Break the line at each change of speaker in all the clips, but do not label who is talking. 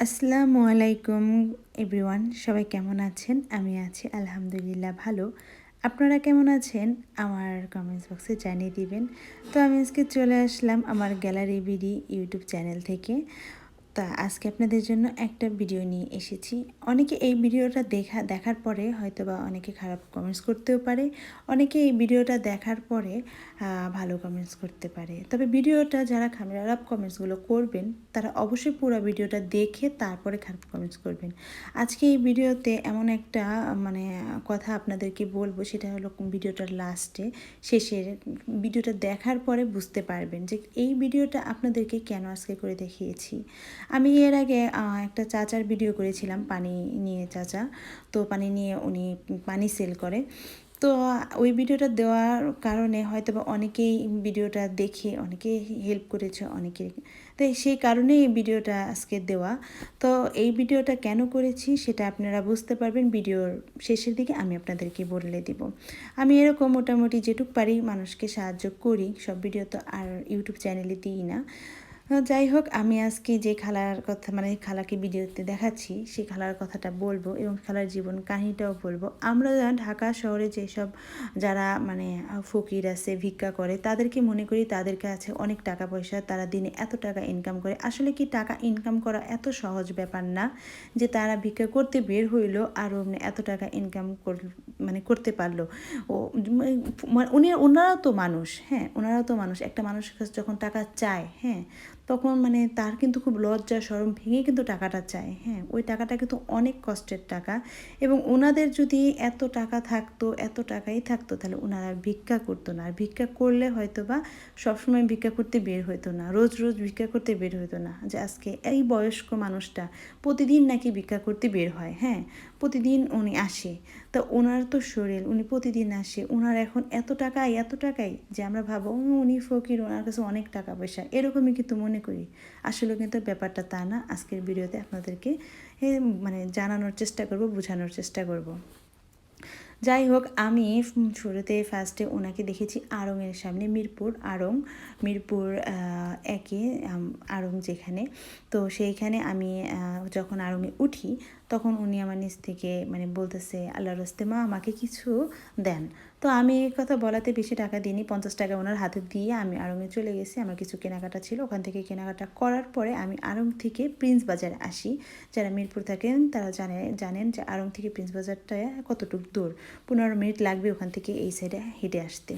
আসসালামু আলাইকুম এভরিওয়ান, সবাই কেমন আছেন? আমি আছি আলহামদুলিল্লাহ ভালো। আপনারা কেমন আছেন আমার কমেন্টস বক্সে জানিয়ে দিবেন। তো আমি আজকে চলে আসলাম আমার গ্যালারি বিডি ইউটিউব চ্যানেল থেকে। তা আজকে আপনাদের জন্য একটা ভিডিও নিয়ে এসেছি। অনেকে এই ভিডিওটা দেখার পরে হয়তোবা অনেকে খারাপ কমেন্টস করতেও পারে, অনেকে এই ভিডিওটা দেখার পরে ভালো কমেন্টস করতে পারে। তবে ভিডিওটা যারা খারাপ কমেন্টসগুলো করবেন তারা অবশ্যই পুরো ভিডিওটা দেখে তারপরে খারাপ কমেন্টস করবেন। আজকে এই ভিডিওতে এমন একটা মানে কথা আপনাদেরকে বলবো, সেটা হলো ভিডিওটার লাস্টে শেষের ভিডিওটা দেখার পরে বুঝতে পারবেন যে এই ভিডিওটা আপনাদেরকে কেন আজকে করে দেখিয়েছি। আমি এর আগে একটা চাচার ভিডিও করেছিলাম, পানি নিয়ে চাচা, তো পানি নিয়ে উনি পানি সেল করে। তো ওই ভিডিওটা দেওয়ার কারণে হয়তো বা অনেকেই ভিডিওটা দেখে অনেকে হেল্প করেছে অনেকে, তো সেই কারণেই এই ভিডিওটা আজকে দেওয়া। তো এই ভিডিওটা কেন করেছি সেটা আপনারা বুঝতে পারবেন ভিডিওর শেষের দিকে, আমি আপনাদেরকে বলে দিব। আমি এরকম মোটামুটি যেটুক পারি মানুষকে সাহায্য করি, সব ভিডিও তো আর ইউটিউব চ্যানেলে দিই না। যাই হোক, আমি আজকে যে খালার কথা মানে খালাকে ভিডিওতে দেখাচ্ছি সেই খালার কথাটা বলবো এবং খালার জীবন কাহিনীটাও বলবো। আমরা ঢাকা শহরে যেসব যারা মানে ফকির আছে, ভিক্ষা করে, তাদেরকে মনে করি তাদের কাছে অনেক টাকা পয়সা, তারা দিনে এত টাকা ইনকাম করে। আসলে কি টাকা ইনকাম করা এত সহজ ব্যাপার না যে তারা ভিক্ষা করতে বের হইলো আর এত টাকা ইনকাম মানে করতে পারলো। ও ওনারাও তো মানুষ, হ্যাঁ ওনারাও তো মানুষ। একটা মানুষের কাছে যখন টাকা চায়, হ্যাঁ তখন মানে তার কিন্তু খুব লজ্জা শরম ভেঙে কিন্তু টাকাটা চায়। হ্যাঁ, ওই টাকাটা কিন্তু অনেক কষ্টের টাকা। এবং ওনাদের যদি এত টাকা থাকতো, এত টাকাই থাকতো, তাহলে ওনারা ভিক্ষা করতো না। আর ভিক্ষা করলে হয়তো বা সবসময় ভিক্ষা করতে বের হতো না, রোজ রোজ ভিক্ষা করতে বের হতো না। যে আজকে এই বয়স্ক মানুষটা প্রতিদিন নাকি ভিক্ষা করতে বের হয়, হ্যাঁ প্রতিদিন উনি আসে। তা ওনার তো শরীর, উনি প্রতিদিন আসে, ওনার এখন এত টাকাই যে আমরা ভাবো উনি ফকির, ওনার কাছে অনেক টাকা পয়সা, এরকমই কিন্তু মনে করি। আসলে কিন্তু ব্যাপারটা তা না। আজকের ভিডিওতে আপনাদেরকে মানে জানানোর চেষ্টা করব, বোঝানোর চেষ্টা করব। যাই হোক, আমি শুরুতে ফার্স্টে ওনাকে দেখেছি আড়ংয়ের সামনে, মিরপুর একে আড়ং যেখানে। তো সেইখানে আমি যখন আড়ংয়ে উঠি তখন উনি আমার নিচ থেকে মানে বলতেছে, আল্লাহর হস্তে মা আমাকে কিছু দেন। তো আমি এই কথা বলাতে বেশি টাকা দিইনি, 50 টাকা ওনার হাতে দিয়ে আমি আড়ংয়ে চলে গেছি। আমার কিছু কেনাকাটা ছিল, ওখান থেকে কেনাকাটা করার পরে আমি আড়ং থেকে প্রিন্স বাজারে আসি। যারা মিরপুর থাকেন তারা জানেন যে আড়ং থেকে প্রিন্স বাজারটা কতটুকু দূর, 15 মিনিট লাগবে ওখান থেকে এই সাইডে হেঁটে আসতে।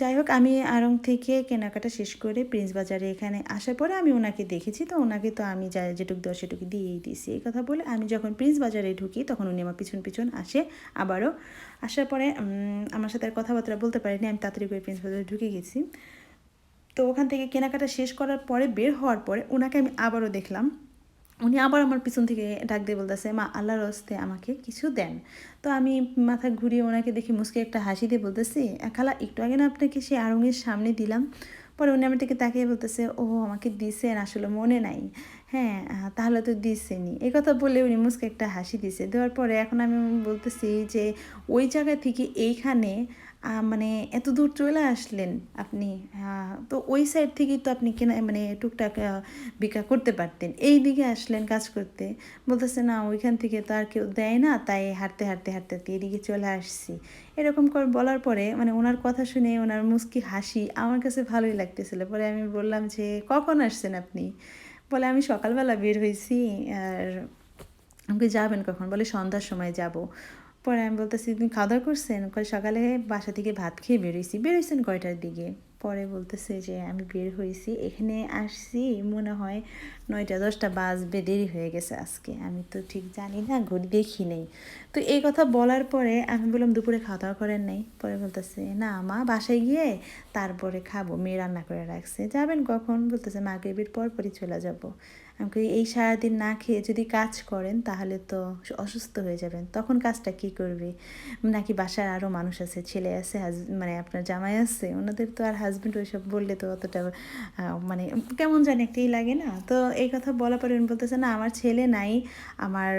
যাই হোক, আমি আড়ং থেকে কেনাকাটা শেষ করে প্রিন্স বাজারে এখানে আসার পরে আমি ওনাকে দেখেছি। তো ওনাকে তো আমি যা যেটুকু দেওয়া সেটুকু দিয়েই দিয়েছি। এই কথা বলে আমি যখন প্রিন্স বাজারে ঢুকি তখন উনি আমার পিছন পিছন আসে আবারও। আসার পরে আমার সাথে আর কথাবার্তা বলতে পারিনি, আমি তাড়াতাড়ি করে প্রিন্স বাজারে ঢুকে গেছি। তো ওখান থেকে কেনাকাটা শেষ করার পরে বের হওয়ার পরে ওনাকে আমি আবারও দেখলাম। উনি আবার আমার পিছন থেকে ডাক দিয়ে বলতেছে, মা আল্লাহর হস্তে আমাকে কিছু দেন। তো আমি মাথা ঘুরিয়ে ওনাকে দেখি মুসকে একটা হাসি দিয়ে বলতেছি, খালা একটু আগে না আপনাকে সেই আড়ংয়ের সামনে দিলাম। পরে উনি আমার দিকে তাকিয়ে বলতেছে, ও আমাকে দিছেন, আসলে মনে নাই। হ্যাঁ, তাহলে তো দিছেনি। এই কথা বলে উনি মুসকে একটা হাসি দিছে। দেওয়ার পরে এখন আমি বলতেছি যে ওই জায়গা থেকে এইখানে মানে এত দূর চলে আসলেন আপনি, তো ওই সাইড থেকেই তো আপনি কেনা মানে টুকটাক ভিক্ষা করতে পারতেন, এই দিকে আসলেন কাজ করতে। বলতেছে না ওইখান থেকে তো আর কেউ দেয় না, তাই হাঁটতে হাঁটতে হাঁটতে হাঁটতে এদিকে চলে আসছি। এরকম করে বলার পরে মানে ওনার কথা শুনে ওনার মুচকি হাসি আমার কাছে ভালোই লাগতেছিল। পরে আমি বললাম যে কখন আসছেন আপনি? বলে আমি সকালবেলা বের হয়েছি। আর আমাকে যাবেন কখন? বলে সন্ধ্যার সময় যাব। পরে আমি বলতেছি, তুমি খাওয়া দাওয়া করছেন? সকালে বাসা থেকে ভাত খেয়ে বেরোইছেন কয়টার দিকে? পরে বলতেছে যে আমি বের হয়েছি, এখানে আসছি মনে হয় 9টা 10টা বাজবে, দেরি হয়ে গেছে আজকে। আমি তো ঠিক জানি না, ঘড়ি দেখি নেই। তো এই কথা বলার পরে আমি বললাম দুপুরে খাওয়া দাওয়া করেন নাই? পরে বলতেছে না মা, বাসায় গিয়ে তারপরে খাবো, মেয়ে রান্না করে রাখছে। যাবেন কখন? বলতেছে মাগরিবের পরই চলে যাব। আমাকে এই সারাদিন না খেয়ে যদি কাজ করেন তাহলে তো অসুস্থ হয়ে যাবেন, তখন কাজটা কি করবে? নাকি বাসার আরও মানুষ আছে, ছেলে আছে, মানে আপনার জামাই আছে, ওনাদের তো আর হাজব্যান্ড ওইসব বললে তো অতটা মানে কেমন জানি একটাই লাগে না। তো এই কথা বলার পরে উনি বলতেছে, না আমার ছেলে নাই, আমার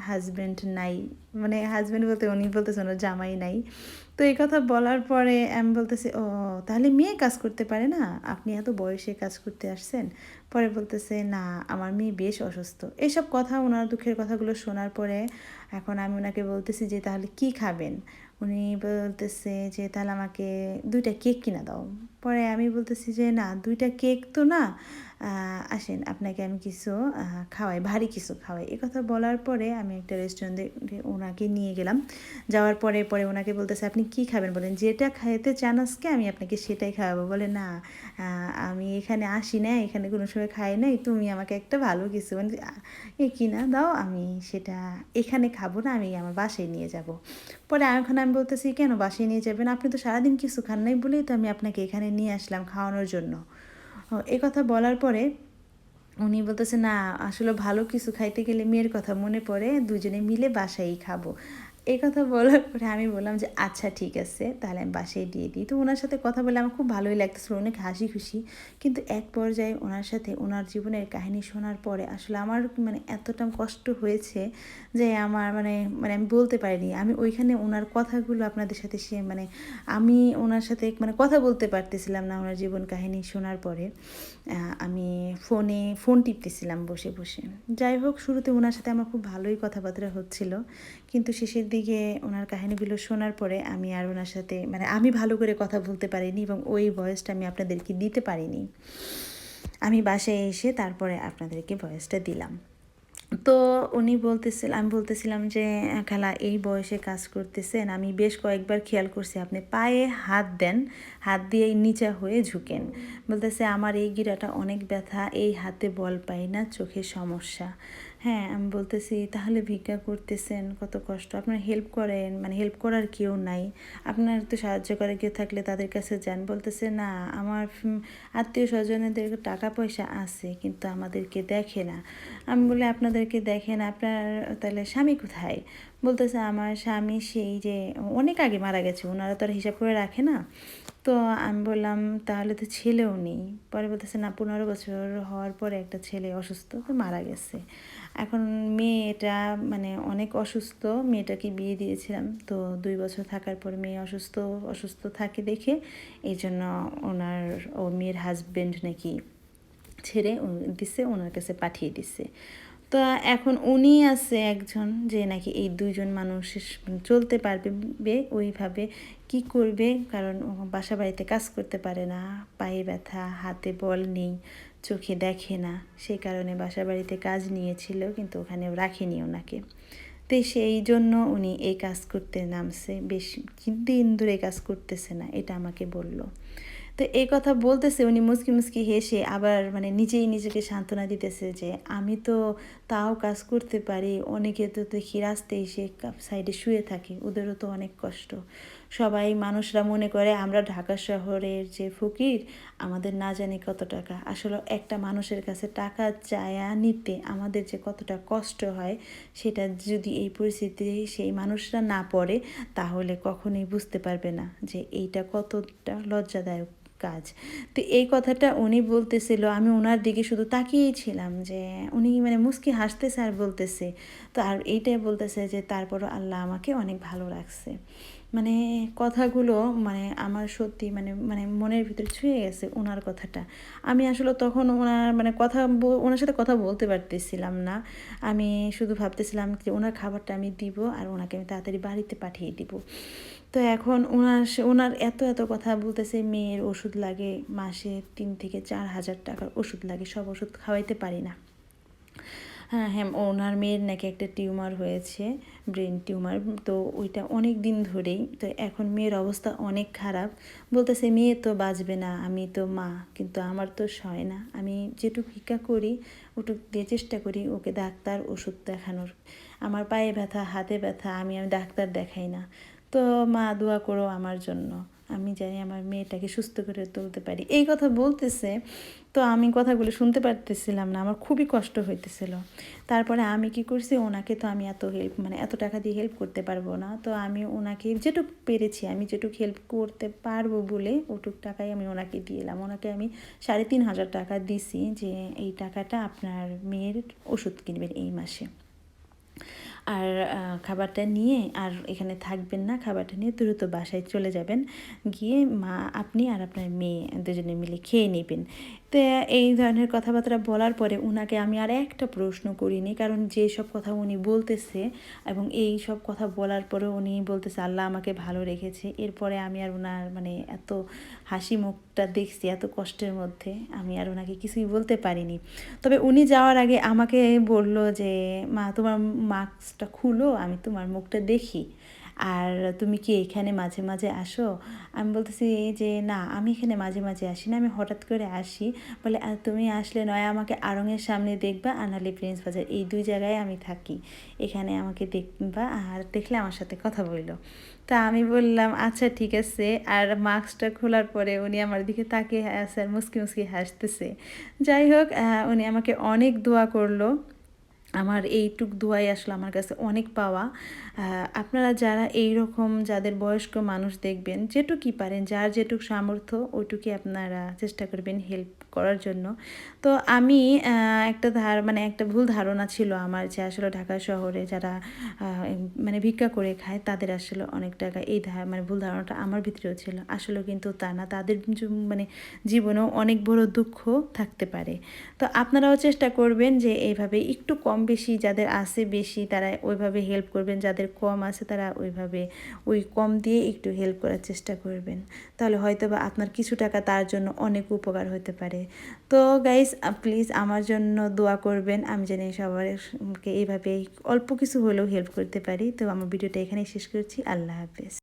হাজব্যান্ড নাই, মানে হাজব্যান্ড বলতে উনি বলতেছেন ওর জামাই নাই। তো এই কথা বলার পরে আমি বলতেছি, ও তাহলে মেয়ে কাজ করতে পারে না, আপনি এত বয়সে কাজ করতে আসছেন? পরে বলতেছে, না আমার মেয়ে বেশ অসুস্থ। এইসব কথা, ওনার দুঃখের কথাগুলো শোনার পরে এখন আমি ওনাকে বলতেছি যে তাহলে কি খাবেন? উনি বলতেছে যে তাহলে আমাকে 2টা কেক কিনে দাও। পরে আমি বলতেছি যে না, 2টা কেক তো না, আসেন আপনাকে আমি কিছু খাওয়াই, ভারী কিছু খাওয়াই। এ কথা বলার পরে আমি একটা রেস্টুরেন্টে ওনাকে নিয়ে গেলাম। যাওয়ার পরে পরে ওনাকে বলতেছে, আপনি কি খাবেন বলেন, যেটা খাইতে চান আজকে আমি আপনাকে সেটাই খাওয়াবো। বলে না, আমি এখানে আসি না, এখানে কোনো সময় খাই নাই, তুমি আমাকে একটা ভালো কিছু মানে এ কিনা দাও, আমি সেটা এখানে খাবো না, আমি আমার বাসায় নিয়ে যাব। পরে এখন আমি বলতেছি, কেন বাসায় নিয়ে যাবেন? আপনি তো সারাদিন কিছু খান নাই বলেই তো আমি আপনাকে এখানে নিয়ে আসলাম খাওয়ানোর জন্য। এই কথা বলার পরে উনি বলতেছে, না আসলে ভালো কিছু খাইতে গেলে মেয়ের কথা মনে পড়ে, দুজনে মিলে বাসায়ই খাবো। এই কথা বলার পরে আমি বললাম যে আচ্ছা ঠিক আছে, তাহলে আমি বাসায় দিয়ে দিই। তো ওনার সাথে কথা বলে আমার খুব ভালোই লাগতেছিল, অনেক হাসি খুশি। কিন্তু এক পর্যায়ে ওনার সাথে ওনার জীবনের কাহিনী শোনার পরে আসলে আমার মানে এতটা কষ্ট হয়েছে যে আমার মানে মানে আমি বলতে পারিনি। আমি ওইখানে ওনার কথাগুলো আপনাদের সাথে মানে আমি ওনার সাথে মানে কথা বলতে পারতেছিলাম না ওনার জীবন কাহিনী শোনার পরে। আমি ফোন টিপতেছিলাম বসে বসে। যাই হোক, শুরুতে ওনার সাথে আমার খুব ভালোই কথাবার্তা হচ্ছিল, কিন্তু শেষের দিকে ওনার কাহিনীগুলো শোনার পরে আমি আর ওনার সাথে মানে আমি ভালো করে কথা বলতে পারিনি এবং ওই ভয়েসটা আমি আপনাদেরকে দিতে পারিনি। আমি বাসায় এসে তারপরে আপনাদেরকে ভয়েসটা দিলাম। তো আমি বলতেছিলাম যে খালা এই বয়সে কাজ করতেছেন, আমি বেশ কয়েকবার খেয়াল করছি আপনি পায়ে হাত দেন, হাত দিয়ে নিচা হয়ে ঝুঁকেন। বলতেছে আমার এই গিরাটা অনেক ব্যথা, এই হাতে বল পাই না, চোখের সমস্যা। হ্যাঁ, আমি বলতেছি তাহলে ভিক্ষা করতেছেন, কত কষ্ট, আপনার হেল্প করেন, মানে হেল্প করার কেউ নাই, আপনার তো সাহায্য করার কেউ থাকলে তাদের কাছে যান। বলতেছে না, আমার আত্মীয় স্বজনেদের টাকা পয়সা আছে কিন্তু আমাদেরকে দেখে না। আমি বলি আপনাদেরকে দেখেন, আপনার তাহলে স্বামী কোথায়? বলতেছে আমার স্বামী সেই যে অনেক আগে মারা গেছে, ওনারা তো আর হিসাব করে রাখে না। তো আমি বললাম তাহলে তো ছেলেও নেই। পরে বলতেছে না, 15 বছর হওয়ার পরে একটা ছেলে অসুস্থ তো মারা গেছে। এখন মেয়েটা মানে অনেক অসুস্থ, মেয়েটাকে বিয়ে দিয়েছিলাম তো 2 বছর থাকার পর মেয়ে অসুস্থ অসুস্থ থাকে দেখে এই জন্য ও মেয়ের হাজব্যান্ড নাকি ছেড়ে দিছে, ওনার কাছে পাঠিয়ে দিছে। তো এখন উনি আছে একজন যে নাকি এই 2জন মানুষ চলতে পারবে ওইভাবে, কি করবে, কারণ বাসা বাড়িতে কাজ করতে পারে না, পায়ে ব্যথা, হাতে বল নেই, চোখে দেখে না, সেই কারণে বাসা বাড়িতে কাজ নিয়েছিল কিন্তু ওখানেও রাখেনি ওনাকে। তো সেই জন্য উনি এই কাজ করতে নামছে, বেশ দিন ধরে কাজ করতেছে না, এটা আমাকে বলল। তো এই কথা বলতেছে উনি মুচকি মুচকি হেসে, আবার মানে নিজেই নিজেকে সান্ত্বনা দিতেছে যে আমি তো তাও কাজ করতে পারি, অনেকে তো দেখি রাস্তায় এসে সাইডে শুয়ে থাকে, ওদেরও তো অনেক কষ্ট। সবাই মানুষরা মনে করে আমরা ঢাকা শহরের যে ফকির, আমাদের না জানি কত টাকা, আসলে একটা মানুষের কাছে টাকা চায়া নিতে আমাদের যে কতটা কষ্ট হয়, সেটা যদি এই পরিস্থিতিতে সেই মানুষরা না পড়ে তাহলে কখনোই বুঝতে পারবে না যে এইটা কতটা লজ্জাদায়ক কাজ। তো এই কথাটা উনি বলতেছিল, আমি ওনার দিকে শুধু তাকিয়েই ছিলাম যে উনি মানে মুচকি হাসতেছে আর বলতেছে। তো আর এইটাই বলতেছে যে তারপরও আল্লাহ আমাকে অনেক ভালো রাখছে। মানে কথাগুলো মানে আমার সত্যি মানে মানে মনের ভিতরে ছুঁয়ে গেছে ওনার কথাটা। আমি আসলে তখন ওনার মানে ওনার সাথে কথা বলতে পারতেছিলাম না। আমি শুধু ভাবতেছিলাম যে ওনার খাবারটা আমি দিব আর ওনাকে আমি তাড়াতাড়ি বাড়িতে পাঠিয়ে দিব। তো এখন ওনার এত এত কথা বলতেছে, মেয়ের ওষুধ লাগে মাসে 3 থেকে 4 হাজার টাকার ওষুধ লাগে, সব ওষুধ খাওয়াইতে পারি না। হ্যাঁ হ্যাঁ, ওনার মেয়ের নাকি একটা টিউমার হয়েছে, ব্রেন টিউমার, তো ওইটা অনেক দিন ধরেই, তো এখন মেয়ের অবস্থা অনেক খারাপ। বলতেছে মেয়ে তো বাঁচবে না, আমি তো মা, কিন্তু আমার তো সয় না, আমি যেটুক ভিক্ষা করি ওটুক দিয়ে চেষ্টা করি ওকে ডাক্তার ওষুধ দেখানোর। আমার পায়ে ব্যথা, হাতে ব্যথা, আমি ডাক্তার দেখাই না। তো মা দোয়া করো আমার জন্য, আমি জানি আমার মেয়েটাকে সুস্থ করে তুলতে পারি। এই কথা বলতেছে। তো আমি কথাগুলো শুনতে পারতেছিলাম না, আমার খুবই কষ্ট হইতেছিল। তারপরে আমি কি করছি, ওনাকে তো আমি এত হেল্প মানে এত টাকা দিয়ে হেল্প করতে পারবো না, তো আমি ওনাকে যেটুক পেরেছি, আমি যেটুক হেল্প করতে পারবো বলে ওটুক টাকাই আমি ওনাকে দিলাম। ওনাকে আমি 3,500 টাকা দিছি যে এই টাকাটা আপনার মেয়ের ওষুধ কিনবেন এই মাসে। আর খাবারটা নিয়ে আর এখানে থাকবেন না, খাবারটা নিয়ে দ্রুত বাসায় চলে যাবেন, গিয়ে মা আপনি আর আপনার মেয়ে দুজনে মিলে খেয়ে নেবেন। তো এই ধরনের কথাবার্তা বলার পরে উনাকে আমি আর একটা প্রশ্ন করিনি, কারণ যেসব কথা উনি বলতেছে এবং এই সব কথা বলার পরে উনি বলতেছে আল্লাহ আমাকে ভালো রেখেছে, এরপরে আমি আর ওনার মানে এত হাসি মুখটা দেখছি এত কষ্টের মধ্যে, আমি আর ওনাকে কিছুই বলতে পারিনি। তবে উনি যাওয়ার আগে আমাকে বলল যে মা তোমার মাস্কটা খুলো, আমি তোমার মুখটা দেখি, আর তুমি কি এখানে মাঝে মাঝে আসো? আমি বলতেছি যে না, আমি এখানে মাঝে মাঝে আসি না, আমি হঠাৎ করে আসি। বলে তুমি আসলে নয় আমাকে আড়ংয়ের সামনে দেখবা, আর নাহলে প্রিন্স বাজার, এই দুই জায়গায় আমি থাকি, এখানে আমাকে দেখবা, আর দেখলে আমার সাথে কথা বললো। তা আমি বললাম আচ্ছা ঠিক আছে। আর মাস্কটা খোলার পরে উনি আমার দিকে তাকিয়ে আছে আর মুসকি মুসকি হাসতেছে। যাই হোক, উনি আমাকে অনেক দোয়া করলো। আমার এইটুক দোয়াই আসলে আমার কাছে অনেক পাওয়া। আপনারা যারা এই রকম যাদের বয়স্ক মানুষ দেখবেন, যেটুকুই পারেন, যার যেটুক সামর্থ্য ওইটুকুই আপনারা চেষ্টা করবেন হেল্প করার জন্য। তো আমি একটা মানে একটা ভুল ধারণা ছিল আমার, যে আসলে ঢাকা শহরে যারা মানে ভিক্ষা করে খায় তাদের আসলে অনেক টাকা, এই মানে ভুল ধারণাটা আমার ভিতরেও ছিল। আসলে কিন্তু তা না, তাদের মানে জীবনেও অনেক বড় দুঃখ থাকতে পারে। তো আপনারাও চেষ্টা করবেন যে এইভাবে একটু কম বেশি যাদের আছে বেশি তারা ওইভাবে হেল্প করবেন, যাদের কম আছে তারা ওইভাবে ওই কম দিয়ে একটু হেল্প করার চেষ্টা করবেন, তাহলে হয়তো বা আপনার কিছু টাকা তার জন্য অনেক উপকার হতে পারে। তো গাইস প্লিজ আমার জন্য দোয়া করবেন, আমি জানি সবাইকে এইভাবে অল্প কিছু হলেও হেল্প করতে পারি। তো আমার ভিডিওটা এখানেই শেষ করছি। আল্লাহ হাফেজ।